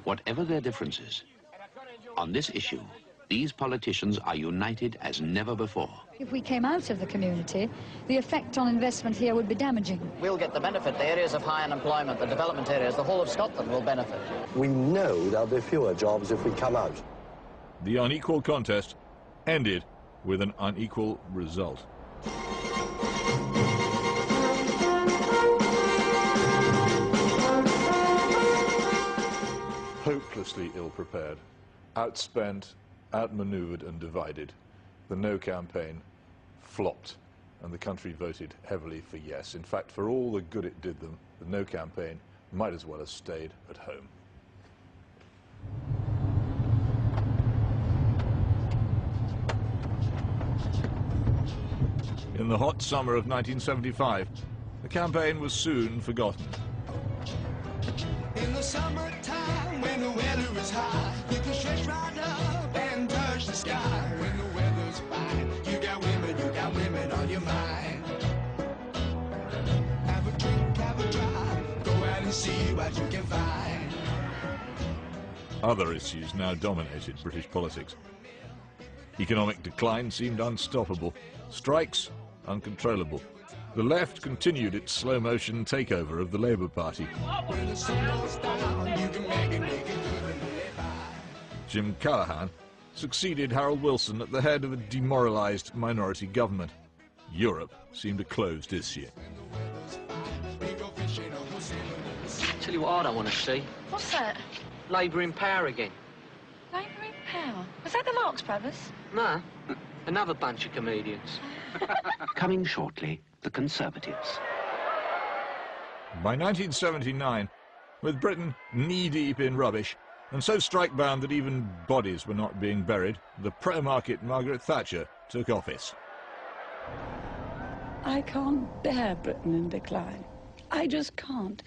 whatever their differences. On this issue, these politicians are united as never before. If we came out of the community, the effect on investment here would be damaging. We'll get the benefit. The areas of high unemployment, the development areas, the whole of Scotland will benefit. We know there'll be fewer jobs if we come out. The unequal contest ended with an unequal result. Hopelessly ill-prepared, outspent, outmaneuvered and divided, the No campaign flopped and the country voted heavily for yes. In fact, for all the good it did them, the No campaign might as well have stayed at home. In the hot summer of 1975, the campaign was soon forgotten. In the summertime, when the weather is high, you can stretch right up and touch the sky. When the weather's fine, you got women on your mind. Have a drink, have a drive, go out and see what you can find. Other issues now dominated British politics. Economic decline seemed unstoppable. Strikes, uncontrollable. The left continued its slow-motion takeover of the Labour Party. Jim Callaghan succeeded Harold Wilson at the head of a demoralised minority government. Europe seemed a closed issue. Tell you what I don't want to see. What's that? Labour in power again. Labour in power? Was that the Marx Brothers? No, another bunch of comedians. Coming shortly, the Conservatives. By 1979, with Britain knee-deep in rubbish, and so strike-bound that even bodies were not being buried, the pro-market Margaret Thatcher took office. I can't bear Britain in decline. I just can't.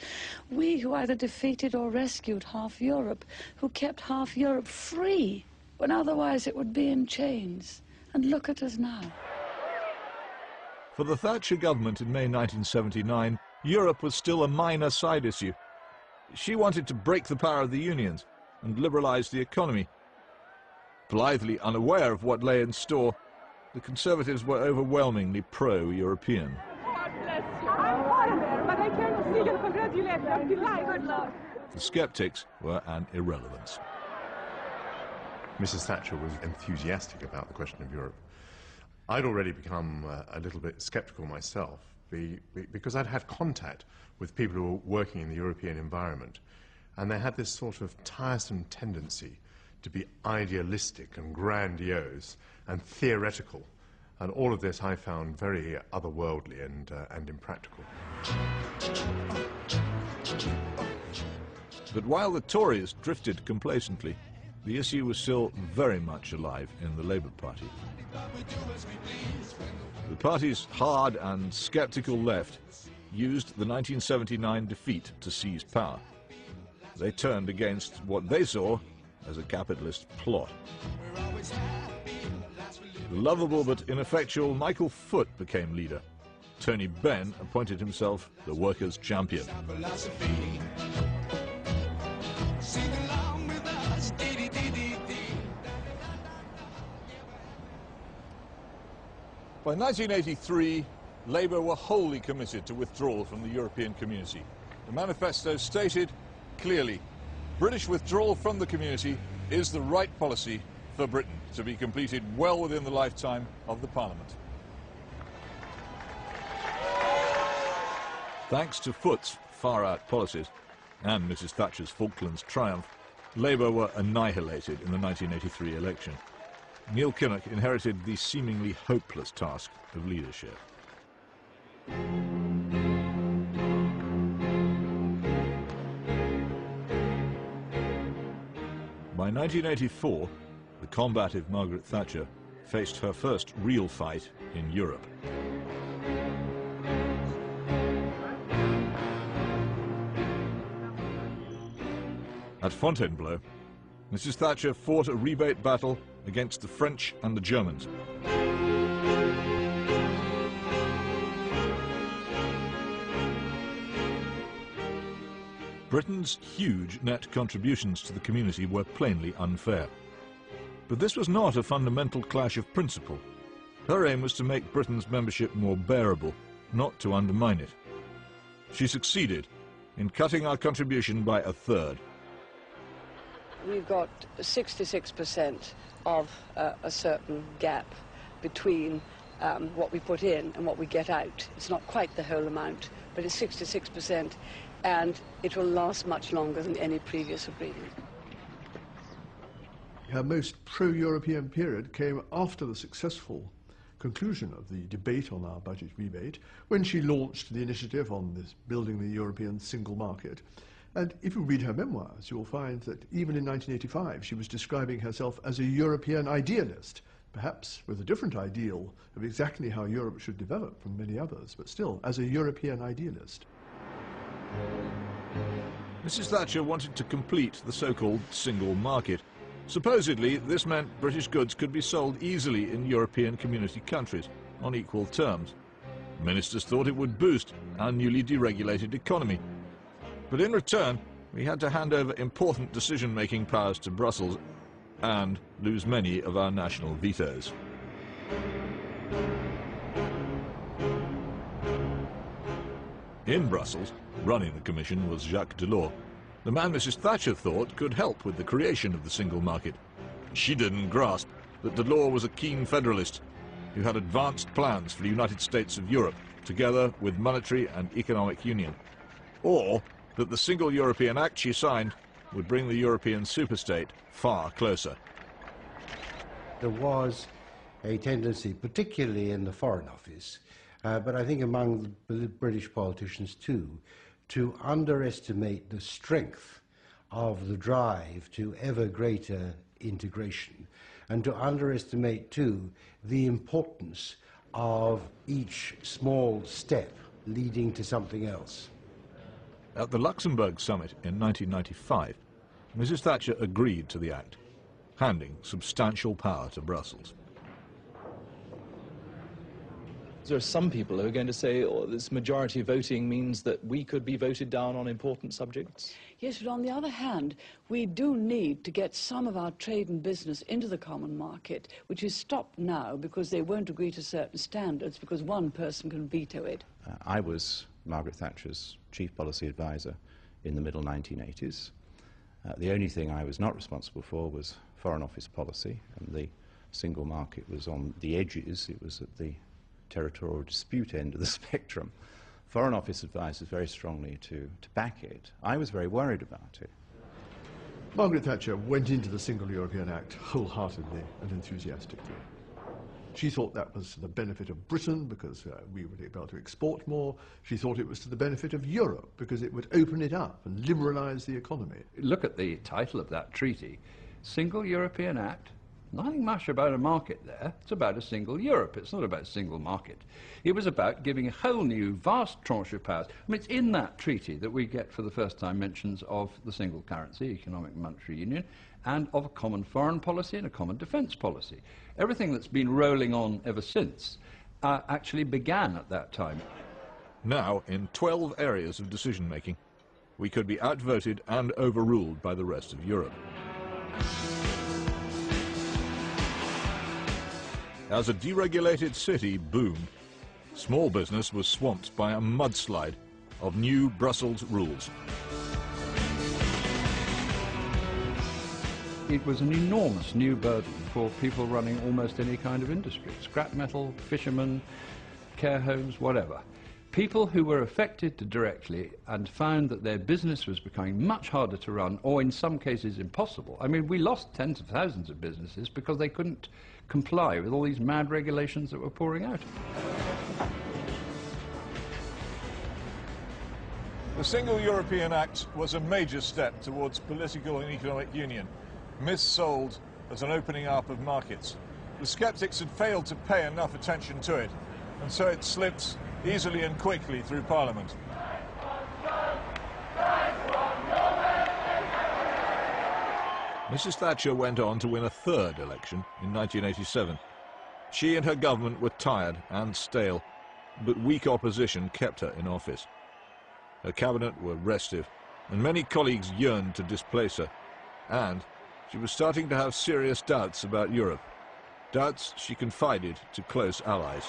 We who either defeated or rescued half Europe, who kept half Europe free, when otherwise it would be in chains. And look at us now. For the Thatcher government in May 1979, Europe was still a minor side issue. She wanted to break the power of the unions and liberalise the economy. Blithely unaware of what lay in store, the Conservatives were overwhelmingly pro-European. The sceptics were an irrelevance. Mrs. Thatcher was enthusiastic about the question of Europe. I'd already become a little bit sceptical myself because I'd had contact with people who were working in the European environment, and they had this sort of tiresome tendency to be idealistic and grandiose and theoretical, and all of this I found very otherworldly and impractical. But while the Tories drifted complacently, the issue was still very much alive in the Labour Party. The party's hard and sceptical left used the 1979 defeat to seize power. They turned against what they saw as a capitalist plot. The lovable but ineffectual Michael Foot became leader. Tony Benn appointed himself the workers' champion. By 1983, Labour were wholly committed to withdrawal from the European community. The manifesto stated clearly, British withdrawal from the community is the right policy for Britain, to be completed well within the lifetime of the Parliament. Thanks to Foot's far-out policies and Mrs. Thatcher's Falklands triumph, Labour were annihilated in the 1983 election. Neil Kinnock inherited the seemingly hopeless task of leadership. By 1984, the combative Margaret Thatcher faced her first real fight in Europe. At Fontainebleau, Mrs. Thatcher fought a rebate battle against the French and the Germans. Britain's huge net contributions to the community were plainly unfair. But this was not a fundamental clash of principle. Her aim was to make Britain's membership more bearable, not to undermine it. She succeeded in cutting our contribution by a third. We've got 66% of a certain gap between what we put in and what we get out. It's not quite the whole amount, but it's 66%, and it will last much longer than any previous agreement. Her most pro-European period came after the successful conclusion of the debate on our budget rebate, when she launched the initiative on this building the European single market. And if you read her memoirs, you'll find that even in 1985 she was describing herself as a European idealist, perhaps with a different ideal of exactly how Europe should develop from many others, but still as a European idealist. Mrs. Thatcher wanted to complete the so-called single market. Supposedly, this meant British goods could be sold easily in European community countries on equal terms. Ministers thought it would boost our newly deregulated economy. But in return, we had to hand over important decision-making powers to Brussels and lose many of our national vetoes. In Brussels, running the Commission was Jacques Delors, the man Mrs. Thatcher thought could help with the creation of the single market. She didn't grasp that Delors was a keen federalist who had advanced plans for the United States of Europe, together with monetary and economic union, or that the Single European Act she signed would bring the European superstate far closer. There was a tendency, particularly in the Foreign Office, but I think among the British politicians too, to underestimate the strength of the drive to ever greater integration, and to underestimate too the importance of each small step leading to something else. At the Luxembourg summit in 1995, Mrs. Thatcher agreed to the act, handing substantial power to Brussels. There are some people who are going to say, oh, this majority voting means that we could be voted down on important subjects. Yes, but on the other hand, we do need to get some of our trade and business into the common market, which is stopped now because they won't agree to certain standards because one person can veto it. I was Margaret Thatcher's chief policy advisor in the middle 1980s. The only thing I was not responsible for was Foreign Office policy, and the single market was on the edges. It was at the territorial dispute end of the spectrum. Foreign Office advises very strongly to back it. I was very worried about it. Margaret Thatcher went into the Single European Act wholeheartedly and enthusiastically. She thought that was to the benefit of Britain because we would be able to export more. She thought it was to the benefit of Europe because it would open it up and liberalise the economy. Look at the title of that treaty, Single European Act. Nothing much about a market there. It's about a single Europe. It's not about a single market. It was about giving a whole new vast tranche of powers. I mean, it's in that treaty that we get for the first time mentions of the single currency, economic and monetary union, and of a common foreign policy and a common defence policy. Everything that's been rolling on ever since actually began at that time. Now, in 12 areas of decision-making, we could be outvoted and overruled by the rest of Europe. As a deregulated city boomed, small business was swamped by a mudslide of new Brussels rules. It was an enormous new burden for people running almost any kind of industry, scrap metal, fishermen, care homes, whatever. People who were affected directly and found that their business was becoming much harder to run, or in some cases impossible. I mean, we lost tens of thousands of businesses because they couldn't comply with all these mad regulations that were pouring out. The Single European Act was a major step towards political and economic union, missold as an opening up of markets. The sceptics had failed to pay enough attention to it, and so it slipped easily and quickly through Parliament. Mrs. Thatcher went on to win a third election in 1987. She and her government were tired and stale, but weak opposition kept her in office. Her cabinet were restive, and many colleagues yearned to displace her. And she was starting to have serious doubts about Europe, doubts she confided to close allies.